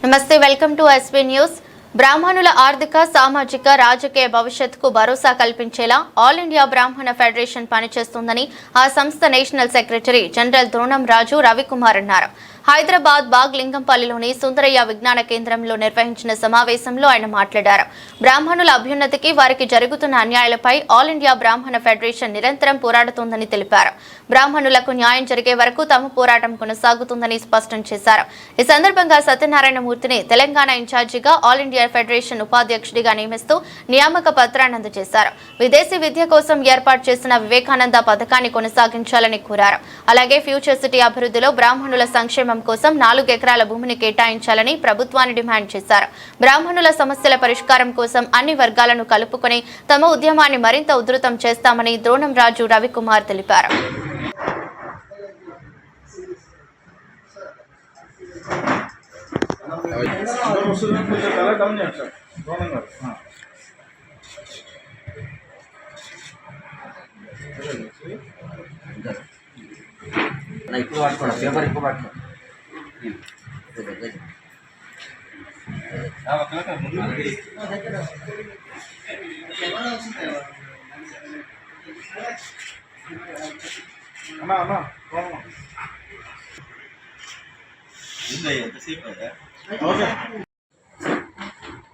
నమస్తే, welcome to SV news. బ్రాహ్మణుల ఆర్థిక, సామాజిక, రాజకీయ భవిష్యత్తుకు భరోసా కల్పించేలా ఆల్ ఇండియా బ్రాహ్మణ ఫెడరేషన్ పనిచేస్తుందని ఆ సంస్థ నేషనల్ సెక్రటరీ జనరల్ ద్రోణం రాజు రవికుమార్ అన్నారు. హైదరాబాద్ బాగ్ లింగంపల్లిలోని సుందరయ్య విజ్ఞాన కేంద్రంలో నిర్వహించిన సమావేశంలో ఆయన మాట్లాడారు. బ్రాహ్మణుల అభ్యున్నతికి, వారికి జరుగుతున్న అన్యాయాలపై ఆల్ ఇండియా బ్రాహ్మణ ఫెడరేషన్ నిరంతరం పోరాడుతోందని తెలిపారు. బ్రాహ్మణులకు న్యాయం జరిగే వరకు తమ పోరాటం కొనసాగుతుందని స్పష్టం చేశారు. ఈ సందర్భంగా సత్యనారాయణమూర్తిని తెలంగాణ ఇన్ఛార్జిగా ఆల్ ఇండియా ఫెడరేషన్ ఉపాధ్యక్షుడిగా నియమిస్తూ నియామక పత్రాన్ని అందజేశారు. విదేశీ విద్య కోసం ఏర్పాటు చేసిన వివేకానంద పథకాన్ని కొనసాగించాలని కోరారు. అలాగే ఫ్యూచర్ సిటీ అభివృద్ధిలో బ్రాహ్మణుల సంక్షేమం కోసం 4 ఎకరాల భూమిని కేటాయించాలని ప్రభుత్వాన్ని డిమాండ్ చేశారు. బ్రాహ్మణుల సమస్యల పరిష్కారం కోసం అన్ని వర్గాలను కలుపుకొని తమ ఉద్యమాన్ని మరింత ఉధృతం చేస్తామని ద్రోణం రాజు రవికుమార్ తెలిపారు. ఇప్పుడు పట్టుకోండి, పేపర్ ఎక్కువ పట్టుకోండి.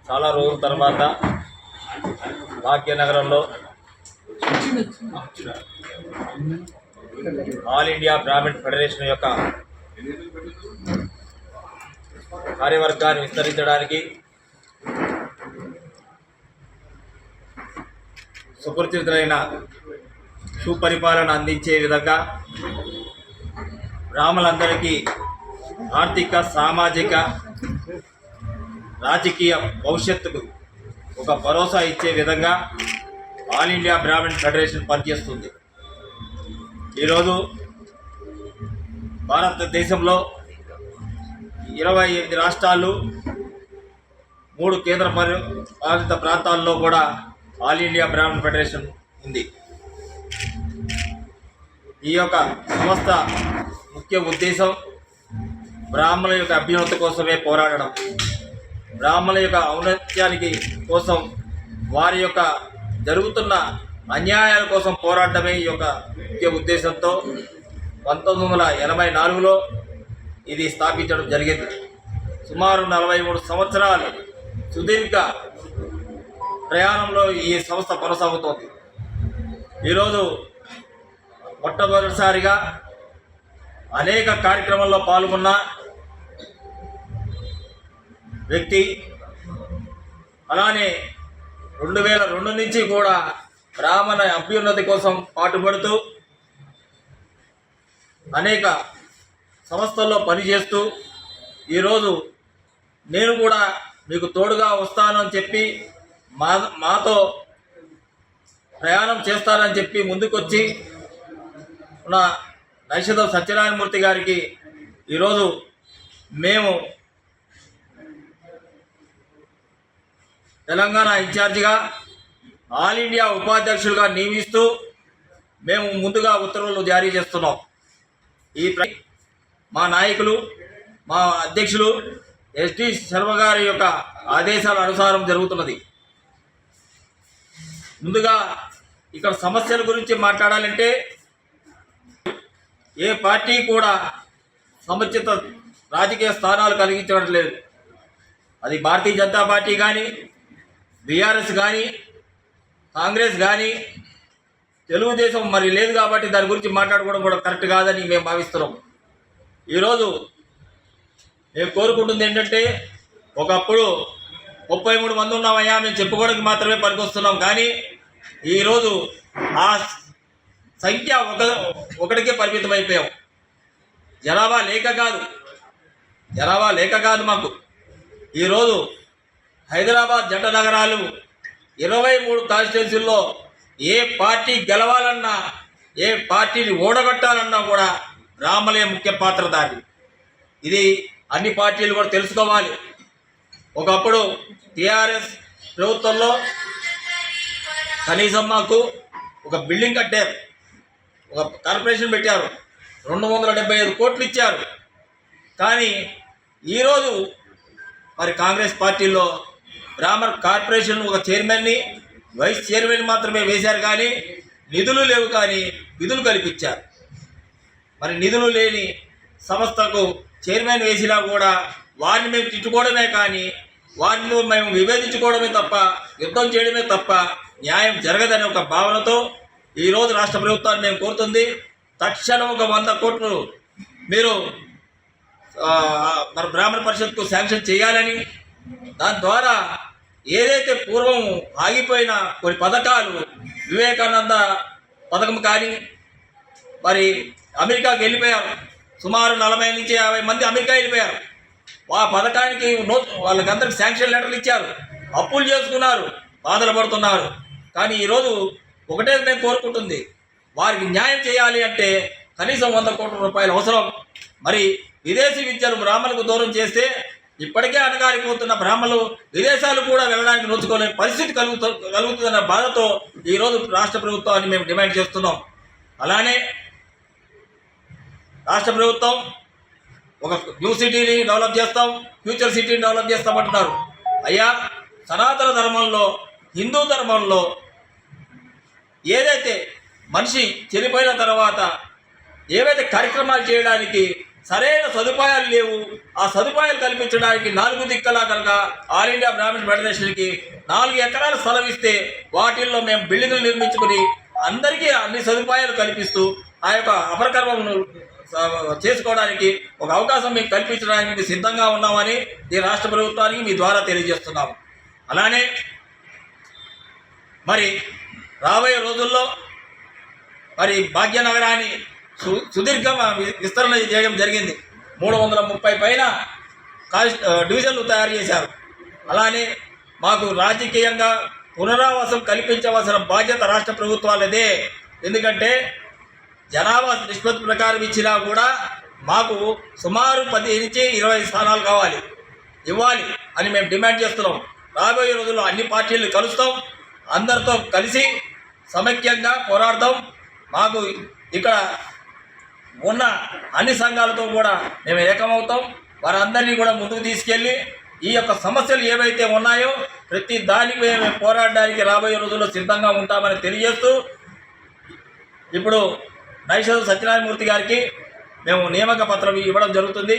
చాలా రోజుల తర్వాత భాగ్యనగరంలో ఆల్ ఇండియా బ్రాహ్మణ్ ఫెడరేషన్ యొక్క కార్యవర్గాన్ని విస్తరించడానికి సుపరిచితులైన సుపరిపాలన అందించే విధంగా బ్రాహ్మణులందరికీ ఆర్థిక, సామాజిక, రాజకీయ భవిష్యత్తుకు ఒక భరోసా ఇచ్చే విధంగా ఆల్ ఇండియా బ్రాహ్మణ్ ఫెడరేషన్ పనిచేస్తుంది. ఈరోజు భారతదేశంలో 28 రాష్ట్రాలు, 3 కేంద్ర పాలిత ప్రాంతాల్లో కూడా ఆల్ ఇండియా బ్రాహ్మణ్ ఫెడరేషన్ ఉంది. ఈ యొక్క సంస్థ ముఖ్య ఉద్దేశం బ్రాహ్మణుల యొక్క అభ్యున్నతి కోసమే పోరాడడం, బ్రాహ్మణుల యొక్క ఔన్నత్యానికి కోసం, వారి యొక్క జరుగుతున్న అన్యాయాల కోసం పోరాడమే ఈ యొక్క ముఖ్య ఉద్దేశంతో 1984లో ఇది స్థాపించడం జరిగింది. సుమారు 43 సంవత్సరాలు సుదీర్ఘ ప్రయాణంలో ఈ సంస్థ కొనసాగుతోంది. ఈరోజు మొట్టమొదటిసారిగా అనేక కార్యక్రమాల్లో పాల్గొన్న వ్యక్తి, అలానే 2002 నుంచి కూడా బ్రాహ్మణ అభ్యున్నతి కోసం పాటుపడుతూ అనేక సంస్థల్లో పనిచేస్తూ ఈరోజు నేను కూడా మీకు తోడుగా వస్తానని చెప్పి మాతో ప్రయాణం చేస్తానని చెప్పి ముందుకొచ్చి ఉన్న నైషధం సత్యనారాయణమూర్తి గారికి ఈరోజు మేము తెలంగాణ ఇన్ఛార్జిగా, ఆల్ ఇండియా ఉపాధ్యక్షులుగా నియమిస్తూ మేము ముందుగా ఉత్తర్వులు జారీ చేస్తున్నాం. మా నాయకులు, మా అధ్యక్షులు ఎస్డి శర్మ గారి యొక్క ఆదేశాల అనుసారం జరుగుతున్నది. ముందుగా ఇక్కడ సమస్యల గురించి మాట్లాడాలంటే ఏ పార్టీ కూడా సముచిత రాజకీయ స్థానాలు కలిగించడం లేదు. అది భారతీయ జనతా పార్టీ కానీ, బీఆర్ఎస్ కానీ, కాంగ్రెస్ కానీ, తెలుగుదేశం మరి లేదు కాబట్టి దాని గురించి మాట్లాడుకోవడం కూడా కరెక్ట్ కాదని మేము భావిస్తున్నాం. ఈరోజు మేము కోరుకుంటుంది ఏంటంటే, ఒకప్పుడు 33 మంది ఉన్నామయ్యా, మేము చెప్పుకోవడానికి మాత్రమే పనికొస్తున్నాం. కానీ ఈరోజు ఆ సంఖ్య ఒకటికే పరిమితం అయిపోయాం. జనాభా లేక కాదు మాకు. ఈరోజు హైదరాబాద్ జంట నగరాలు 23 కాన్స్టిట్యున్సీల్లో ఏ పార్టీ గెలవాలన్నా, ఏ పార్టీని ఓడగొట్టాలన్నా కూడా బ్రాహ్మణులే ముఖ్య పాత్రధారి. ఇది అన్ని పార్టీలు కూడా తెలుసుకోవాలి. ఒకప్పుడు టీఆర్ఎస్ ప్రభుత్వంలో కనీసం మాకు ఒక బిల్డింగ్ కట్టారు, ఒక కార్పొరేషన్ పెట్టారు, 275 కోట్లు ఇచ్చారు. కానీ ఈరోజు మరి కాంగ్రెస్ పార్టీలో బ్రాహ్మణ కార్పొరేషన్ ఒక చైర్మన్ని వైస్ చైర్మన్ మాత్రమే వేశారు, కానీ నిధులు లేవు, కానీ విధులు కల్పించారు. మరి నిధులు లేని సంస్థకు చైర్మన్ వేసినా కూడా వారిని మేము తిట్టుకోవడమే కానీ వారిని మేము విభేదించుకోవడమే తప్ప యుద్ధం చేయడమే తప్ప న్యాయం జరగదనే ఒక భావనతో ఈరోజు రాష్ట్ర ప్రభుత్వాన్ని మేము కోరుతుంది, తక్షణం ఒక 100 కోట్లు మీరు మరి బ్రాహ్మణ పరిషత్కు శాంక్షన్ చేయాలని, దాని ద్వారా ఏదైతే పూర్వం ఆగిపోయిన కొన్ని పథకాలు వివేకానంద పథకం కానీ మరి అమెరికాకి వెళ్ళిపోయారు, సుమారు 40 నుంచి 50 మంది అమెరికా వెళ్ళిపోయారు. ఆ పథకానికి వాళ్ళకందరికి శాంక్షన్ లెటర్లు ఇచ్చారు, అప్పులు చేసుకున్నారు, బాధలు పడుతున్నారు. కానీ ఈరోజు ఒకటే నేను కోరుకుంటుంది, వారికి న్యాయం చేయాలి అంటే కనీసం 100 కోట్ల రూపాయలు అవసరం. మరి విదేశీ విద్యను బ్రాహ్మణులకు దూరం చేస్తే ఇప్పటికే అణగారిపోతున్న బ్రాహ్మణులు విదేశాలు కూడా వెళ్ళడానికి నోచుకోలేని పరిస్థితి కలుగుతుందన్న బాధతో ఈరోజు రాష్ట్ర ప్రభుత్వాన్ని మేము డిమాండ్ చేస్తున్నాం. అలానే రాష్ట్ర ప్రభుత్వం ఒక న్యూ సిటీని డెవలప్ చేస్తాం, ఫ్యూచర్ సిటీని డెవలప్ చేస్తామంటున్నారు. అయ్యా, సనాతన ధర్మంలో, హిందూ ధర్మంలో ఏదైతే మనిషి చనిపోయిన తర్వాత ఏవైతే కార్యక్రమాలు చేయడానికి సరైన సదుపాయాలు లేవు, ఆ సదుపాయాలు కల్పించడానికి 4 దిక్కలా కనుక ఆల్ ఇండియా బ్రాహ్మణ ఫెడరేషన్కి 4 ఎకరాల స్థలం ఇస్తే వాటిల్లో మేము బిల్డింగులు నిర్మించుకుని అందరికీ అన్ని సదుపాయాలు కల్పిస్తూ ఆ యొక్క అపరకర్మను చేసుకోవడానికి ఒక అవకాశం మీకు కల్పించడానికి సిద్ధంగా ఉన్నామని ఈ రాష్ట్ర ప్రభుత్వానికి మీ ద్వారా తెలియజేస్తున్నాము. అలానే మరి రాబోయే రోజుల్లో మరి భాగ్యనగరాన్ని సుదీర్ఘ విస్తరణ చేయడం జరిగింది. 330 పైన డివిజన్లు తయారు చేశారు. అలానే మాకు రాజకీయంగా పునరావాసం కల్పించవలసిన బాధ్యత రాష్ట్ర ప్రభుత్వాలదే. ఎందుకంటే జనాభా నిష్పత్తి ప్రకారం ఇచ్చినా కూడా మాకు సుమారు 10 నుంచి 20 స్థానాలు ఇవ్వాలి అని మేము డిమాండ్ చేస్తున్నాం. రాబోయే రోజుల్లో అన్ని పార్టీలను కలుస్తాం, అందరితో కలిసి సమైక్యంగా పోరాడతాం. మాకు ఇక్కడ ఉన్న అన్ని సంఘాలతో కూడా మేము ఏకమవుతాం. వారందరినీ కూడా ముందుకు తీసుకెళ్ళి ఈ యొక్క సమస్యలు ఏవైతే ఉన్నాయో ప్రతి దానికి మేము పోరాడడానికి రాబోయే రోజుల్లో సిద్ధంగా ఉంటామని తెలియజేస్తూ, ఇప్పుడు నైషధ సత్యనారాయణ మూర్తి గారికి మేము నియామక పత్రం ఇవ్వడం జరుగుతుంది.